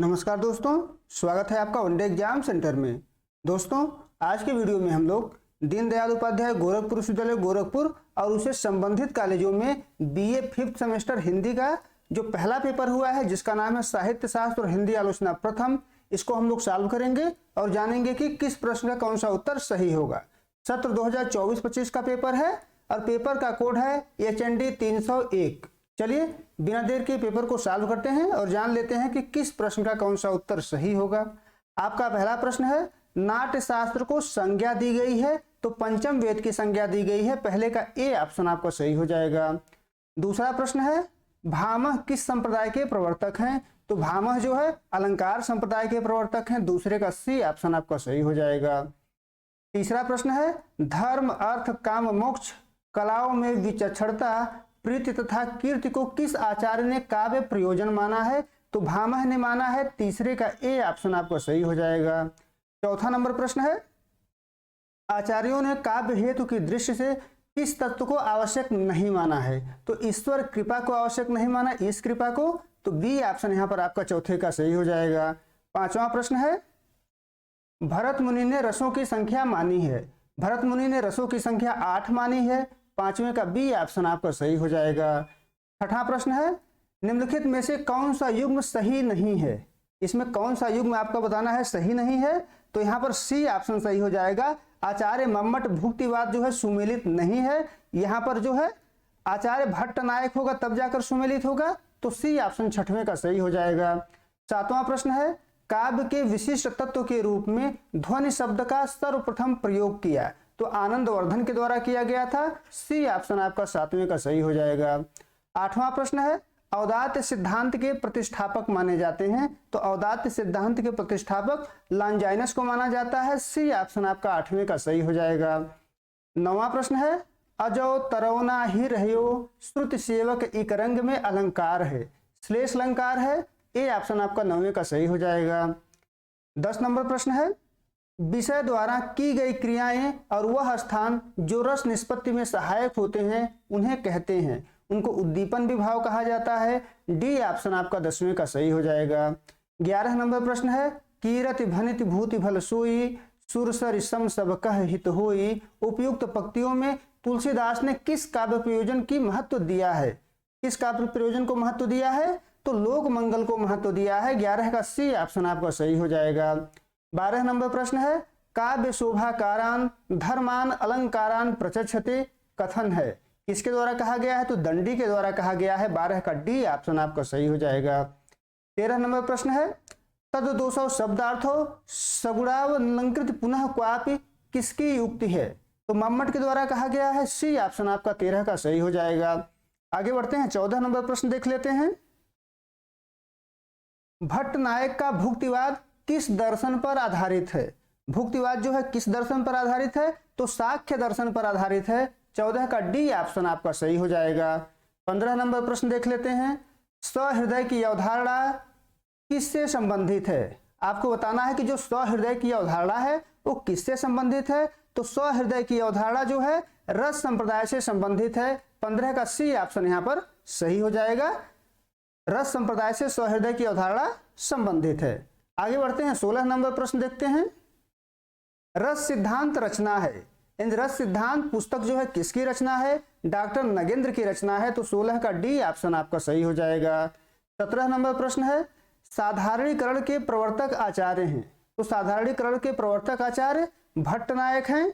नमस्कार दोस्तों, स्वागत है आपका वनडे एग्जाम सेंटर में। दोस्तों, आज के वीडियो में हम लोग दीनदयाल उपाध्याय गोरखपुर विश्वविद्यालय गोरखपुर और उससे संबंधित कॉलेजों में बीए 5th सेमेस्टर हिंदी का जो पहला पेपर हुआ है, जिसका नाम है साहित्य शास्त्र और हिंदी आलोचना प्रथम, इसको हम लोग सॉल्व करेंगे और जानेंगे कि किस प्रश्न का कौन सा उत्तर सही होगा। सत्र 2024-25 का पेपर है और पेपर का कोड है HND 301। चलिए बिना देर के पेपर को सॉल्व करते हैं और जान लेते हैं कि किस प्रश्न का कौन सा उत्तर सही होगा। आपका पहला प्रश्न है, नाट्य शास्त्र को संज्ञा दी गई है तो पंचम वेद की संज्ञा दी गई है। पहले का ए ऑप्शन आपका सही हो जाएगा। दूसरा प्रश्न है, भामह किस संप्रदाय के प्रवर्तक हैं? तो भामह जो है अलंकार संप्रदाय के प्रवर्तक हैं। दूसरे का सी ऑप्शन आपका सही हो जाएगा। तीसरा प्रश्न है, धर्म अर्थ काम मोक्ष कलाओं में विचक्षणता प्रीति तथा कीर्ति को किस आचार्य ने काव्य प्रयोजन माना है? तो भामह ने माना है। तीसरे का ए ऑप्शन आपको सही हो जाएगा। चौथा नंबर प्रश्न है, आचार्यों ने काव्य हेतु की दृष्टि से किस तत्व को आवश्यक नहीं माना है? तो ईश्वर कृपा को आवश्यक नहीं माना, इस कृपा को। तो बी ऑप्शन यहाँ पर आपका चौथे का सही हो जाएगा। पांचवा प्रश्न है, भरत मुनि ने रसों की संख्या मानी है। भरत मुनि ने रसों की संख्या 8 मानी है। पांचवें का बी ऑप्शन आपका सही हो जाएगा। छठा प्रश्न है, निम्नलिखित में से कौन सा युग्म सही नहीं है? इसमें कौन सा युग्म आपका बताना है सही नहीं है? तो यहाँ पर सी ऑप्शन सही हो जाएगा। आचार्य मम्मट भुक्तिवाद जो है सुमेलित नहीं है। यहाँ पर जो है आचार्य भट्ट नायक होगा तब जाकर सुमेलित होगा। तो सी ऑप्शन छठवें का सही हो जाएगा। सातवां प्रश्न है, काव्य के विशिष्ट तत्व के रूप में ध्वनि शब्द का सर्वप्रथम प्रयोग किया। तो आनंदवर्धन के द्वारा किया गया था। सी ऑप्शन आपका सातवें का सही हो जाएगा। आठवां प्रश्न है, औदात्य सिद्धांत के प्रतिष्ठापक माने जाते हैं। तो औदात्य सिद्धांत के प्रतिष्ठापक लॉन्जाइनस को माना जाता है। सी ऑप्शन आपका आठवें का सही हो जाएगा। नौवां प्रश्न है, अजो तरौना ही रहो श्रुति सेवक एक रंग में अलंकार है। श्लेष अलंकार है। ए ऑप्शन आपका 9वें का सही हो जाएगा। 10 नंबर प्रश्न है, विषय द्वारा की गई क्रियाएं और वह स्थान जो रस निष्पत्ति में सहायक होते हैं उन्हें कहते हैं। उनको उद्दीपन विभाव कहा जाता है। डी ऑप्शन आपका 10वें का सही हो जाएगा। 11 नंबर प्रश्न है, कीरति भनित भूति भल सोई सुरसर सम सब कह हित होई। उपयुक्त पंक्तियों में तुलसीदास ने किस काव्य प्रयोजन की महत्व दिया है? किस काव्य प्रयोजन को महत्व दिया है? तो लोक मंगल को महत्व दिया है। 11 का सी ऑप्शन आपका सही हो जाएगा। 12 नंबर प्रश्न है, काव्य शोभाकारान धर्मान अलंकारान प्रचक्षते कथन है। किसके द्वारा कहा गया है? तो दंडी के द्वारा कहा गया है। 12 का डी ऑप्शन आपका सही हो जाएगा। 13 नंबर प्रश्न है, तद 200 शब्दार्थो सगुणावलंकृत पुनः क्वापि किसकी युक्ति है? तो मम्मट के द्वारा कहा गया है। सी ऑप्शन आपका 13 का सही हो जाएगा। आगे बढ़ते हैं, 14 नंबर प्रश्न देख लेते हैं। भट्ट नायक का भुक्तिवाद किस दर्शन पर आधारित है? भुक्तिवाद जो है किस दर्शन पर आधारित है? तो साख्य दर्शन पर आधारित है। 14 का डी ऑप्शन आपका सही हो जाएगा। 15 नंबर प्रश्न देख लेते हैं, सहृदय की अवधारणा किससे संबंधित है? आपको बताना है कि जो सहृदय की अवधारणा है वो किससे संबंधित है? तो सहृदय की अवधारणा जो है रस संप्रदाय से संबंधित है। 15 का सी ऑप्शन यहाँ पर सही हो जाएगा। रस संप्रदाय से सहृदय की अवधारणा संबंधित है। आगे बढ़ते हैं, 16 नंबर प्रश्न देखते हैं। रस सिद्धांत रचना है। इन रस सिद्धांत पुस्तक जो है किसकी रचना है? डॉक्टर नगेंद्र की रचना है। तो 16 का डी ऑप्शन आपका सही हो जाएगा। 17 नंबर प्रश्न है, साधारणीकरण के प्रवर्तक आचार्य हैं। तो साधारणीकरण के प्रवर्तक आचार्य भट्ट नायक हैं।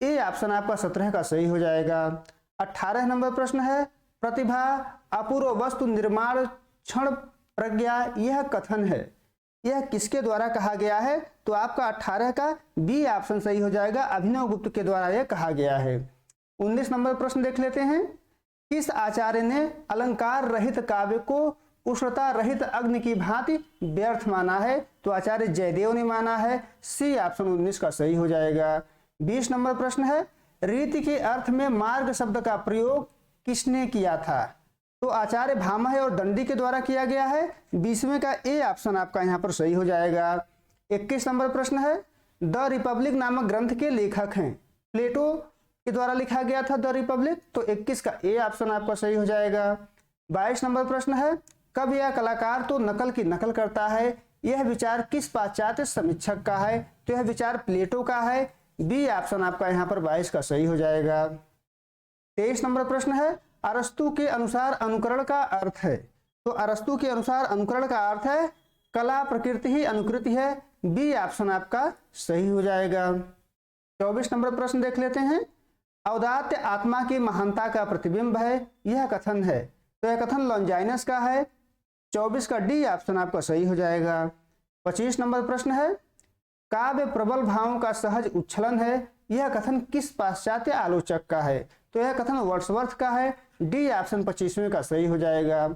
ए ऑप्शन आपका 17 का सही हो जाएगा। 18 नंबर प्रश्न है, प्रतिभा अपूर्व वस्तु निर्माण क्षण प्रज्ञा यह कथन है, यह किसके द्वारा कहा गया है? तो आपका 18 का बी ऑप्शन सही हो जाएगा। अभिनव गुप्त के द्वारा यह कहा गया है। 19 नंबर प्रश्न देख लेते हैं, किस आचार्य ने अलंकार रहित काव्य को उष्णता रहित अग्नि की भांति व्यर्थ माना है? तो आचार्य जयदेव ने माना है। सी ऑप्शन 19 का सही हो जाएगा। 20 नंबर प्रश्न है, रीति के अर्थ में मार्ग शब्द का प्रयोग किसने किया था? तो आचार्य भामह और दंडी के द्वारा किया गया है। 20वें का ए ऑप्शन आपका यहाँ पर सही हो जाएगा। 21 नंबर प्रश्न है, द रिपब्लिक नामक ग्रंथ के लेखक हैं। प्लेटो के द्वारा लिखा गया था द रिपब्लिक। तो 21 का ए ऑप्शन आपका सही हो जाएगा। 22 नंबर प्रश्न है, कवि या कलाकार तो नकल की नकल करता है, यह विचार किस पाश्चात्य समीक्षक का है? तो यह विचार प्लेटो का है। बी ऑप्शन आपका यहाँ पर 22 का सही हो जाएगा। 23 नंबर प्रश्न है, अरस्तु के अनुसार अनुकरण का अर्थ है। तो अरस्तु के अनुसार अनुकरण का अर्थ है कला प्रकृति ही अनुकृति है। बी ऑप्शन आपका सही हो जाएगा। 24 नंबर प्रश्न देख लेते हैं, औदात्य आत्मा की महानता का प्रतिबिंब है, यह कथन है। तो यह कथन लॉन्जाइनस का है। 24 का डी ऑप्शन आपका सही हो जाएगा। 25 नंबर प्रश्न है, काव्य प्रबल भावों का सहज उच्छलन है, यह कथन किस पाश्चात्य आलोचक का है? तो यह कथन वर्ड्सवर्थ का है। डी ऑप्शन 25वें का सही हो जाएगा।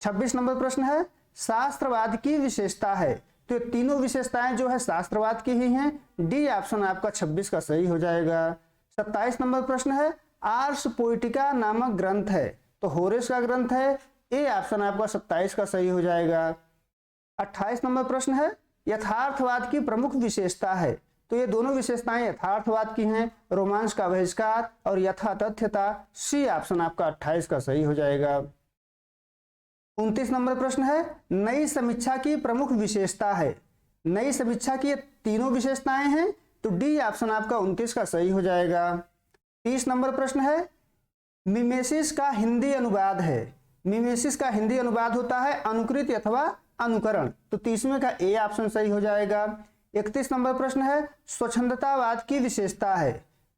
26 नंबर प्रश्न है, शास्त्रवाद की विशेषता है। तो ये तीनों विशेषताएं जो है शास्त्रवाद की ही हैं। डी ऑप्शन आपका 26 का सही हो जाएगा। 27 नंबर प्रश्न है, आर्स पोएटिका नामक ग्रंथ है। तो होरेस का ग्रंथ है। ए ऑप्शन आपका 27 का सही हो जाएगा। 28 नंबर प्रश्न है, यथार्थवाद की प्रमुख विशेषता है। तो ये दोनों विशेषताएं यथार्थवाद की हैं, रोमांच का बहिष्कार और यथातथ्यता। सी ऑप्शन आपका 28 का सही हो जाएगा। 29 नंबर प्रश्न है, नई समीक्षा की प्रमुख विशेषता है। नई समीक्षा की ये तीनों विशेषताएं हैं। तो डी ऑप्शन आपका 29 का सही हो जाएगा। 30 नंबर प्रश्न है, मिमेसिस का हिंदी अनुवाद है। मिमेसिस का हिंदी अनुवाद होता है अनुकृति अथवा अनुकरण। तो 30वें का ए ऑप्शन सही हो जाएगा। 31 नंबर प्रश्न है, स्वच्छंदतावाद की विशेषता है।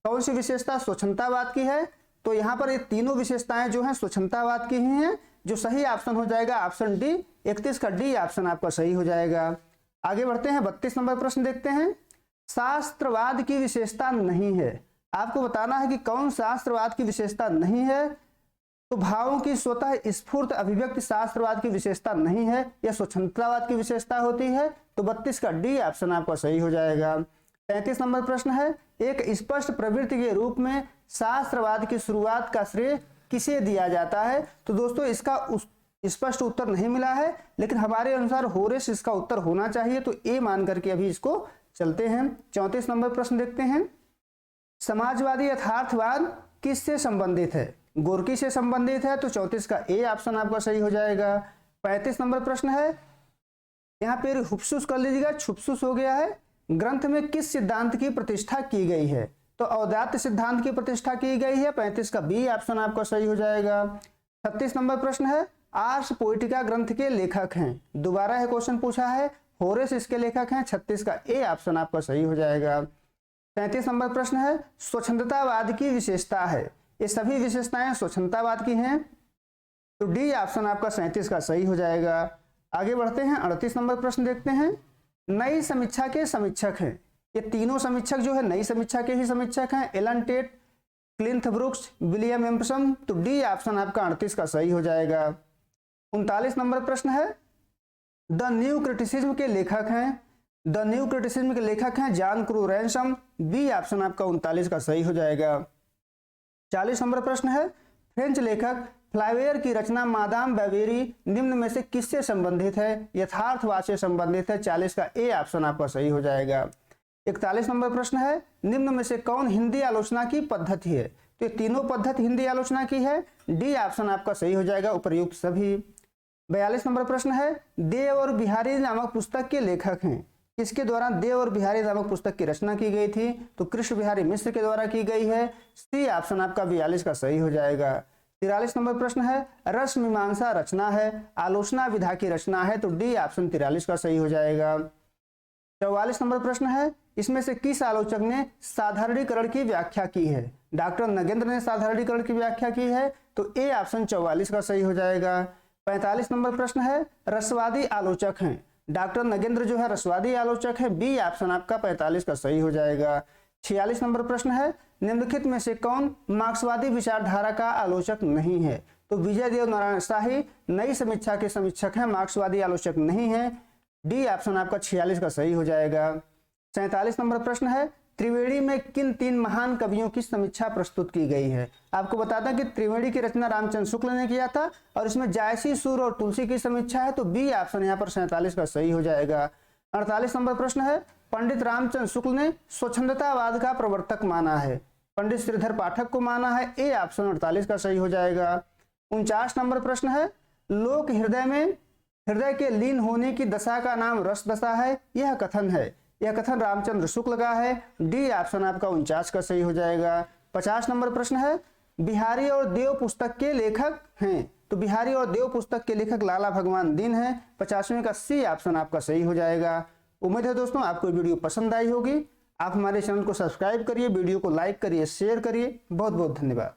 कौन सी विशेषता स्वच्छंदतावाद की है? तो यहाँ पर ये तीनों विशेषताएं जो हैं स्वच्छंदतावाद की ही हैं। जो सही ऑप्शन हो जाएगा ऑप्शन डी। 31 का डी ऑप्शन आपका सही हो जाएगा। आगे बढ़ते हैं, 32 नंबर प्रश्न देखते हैं, शास्त्रवाद की विशेषता नहीं है। आपको बताना है कि कौन शास्त्रवाद की विशेषता नहीं है। तो भावों की स्वतः स्फूर्त अभिव्यक्ति शास्त्रवाद की विशेषता नहीं है, यह स्वच्छंदतावाद की विशेषता होती है। तो 32 का डी ऑप्शन आपका सही हो जाएगा। 33 नंबर प्रश्न है, एक स्पष्ट प्रवृत्ति के रूप में शास्त्रवाद की शुरुआत का श्रेय किसे दिया जाता है? तो दोस्तों इसका स्पष्ट उत्तर नहीं मिला है, लेकिन हमारे अनुसार होरेस इसका उत्तर होना चाहिए। तो ए मान करके अभी इसको चलते हैं। 34 नंबर प्रश्न देखते हैं, समाजवादी यथार्थवाद किससे संबंधित है? गोर्की से संबंधित है। तो 34 का ए ऑप्शन आपका सही हो जाएगा। 35 नंबर प्रश्न है, यहाँ पे हुफ्सुस कर लीजिएगा, छुपसुस हो गया है। ग्रंथ में किस सिद्धांत की प्रतिष्ठा की गई है? तो औदात्य सिद्धांत की प्रतिष्ठा की गई है। 35 का बी ऑप्शन आपका सही हो जाएगा। 36 नंबर प्रश्न है, आर्स पोएटिका ग्रंथ के लेखक हैं। दोबारा है क्वेश्चन पूछा है, होरेस इसके लेखक हैं। 36 का ए ऑप्शन आपका सही हो जाएगा। 37 नंबर प्रश्न है, स्वच्छंदतावाद की विशेषता है। ये सभी विशेषताएं स्वच्छंदतावाद की हैं। तो डी ऑप्शन आपका 37 का सही हो जाएगा। आगे बढ़ते हैं, 38 नंबर प्रश्न देखते हैं, नई समीक्षा के समीक्षक हैं। ये तीनों समीक्षक जो है नई समीक्षा के ही समीक्षक हैं, Allen Tate, Cleanth Brooks, William Empson. तो डी ऑप्शन आपका 38 का सही हो जाएगा। 39 नंबर प्रश्न है, द न्यू क्रिटिसिज्म के लेखक हैं। द न्यू क्रिटिसिज्म के लेखक हैं John Crowe Ransom. B option आपका 39 का सही हो जाएगा। 40 नंबर प्रश्न है, फ्रेंच लेखक फ्लावेयर की रचना मादाम बैवेरी निम्न में से किससे संबंधित है? यथार्थवाद से संबंधित है। 40 का ए ऑप्शन आपका सही हो जाएगा। 41 नंबर प्रश्न है, निम्न में से कौन हिंदी आलोचना की पद्धति है? तो ये तीनों पद्धति हिंदी आलोचना की है। डी ऑप्शन आपका सही हो जाएगा, उपर्युक्त सभी। 42 नंबर प्रश्न है, देव और बिहारी नामक पुस्तक के लेखक हैं। किसके द्वारा देव और बिहारी नामक पुस्तक की रचना की गई थी? तो कृष्ण बिहारी मिश्र के द्वारा की गई है। सी ऑप्शन आपका 42 का सही हो जाएगा। 43 नंबर प्रश्न है, रस मीमांसा रचना है, आलोचना विधा की रचना है। तो डी ऑप्शन 43 का सही हो जाएगा। 44 नंबर प्रश्न है, इसमें से किस आलोचक ने साधारणीकरण की व्याख्या की है? डॉक्टर नगेंद्र ने साधारणीकरण की व्याख्या की है। तो ए ऑप्शन 44 का सही हो जाएगा। 45 नंबर प्रश्न है, रसवादी आलोचक हैं। डॉक्टर नगेंद्र जो है रसवादी आलोचक है। बी ऑप्शन आपका 45 का सही हो जाएगा। 46 नंबर प्रश्न है, निम्नलिखित में से कौन मार्क्सवादी विचारधारा का आलोचक नहीं है? तो विजय देव नारायण शाही नई समीक्षा के समीक्षक हैं, मार्क्सवादी आलोचक नहीं है। डी ऑप्शन आपका 46 का सही हो जाएगा। 47 नंबर प्रश्न है, त्रिवेणी में किन तीन महान कवियों की समीक्षा प्रस्तुत की गई है? आपको बता दें कि त्रिवेणी की रचना रामचंद्र शुक्ल ने किया था और इसमें जायसी, सूर और तुलसी की समीक्षा है। तो बी ऑप्शन यहाँ पर 47 का सही हो जाएगा। 48 नंबर प्रश्न है, पंडित रामचंद्र शुक्ल ने स्वच्छंदतावाद का प्रवर्तक माना है। पंडित श्रीधर पाठक को माना है। ए ऑप्शन 48 का सही हो जाएगा। 49 नंबर प्रश्न है, लोक हृदय में हृदय के लीन होने की दशा का नाम रस दशा है, यह कथन है। यह कथन रामचंद्र शुक्ल का है। डी ऑप्शन आपका 49 का सही हो जाएगा। 50 नंबर प्रश्न है, बिहारी और देव पुस्तक के लेखक हैं। तो बिहारी और देव पुस्तक के लेखक लाला भगवान दीन हैं। 50वें का सी ऑप्शन आपका सही हो जाएगा। उम्मीद है दोस्तों आपको वीडियो पसंद आई होगी। आप हमारे चैनल को सब्सक्राइब करिए, वीडियो को लाइक करिए, शेयर करिए। बहुत बहुत धन्यवाद।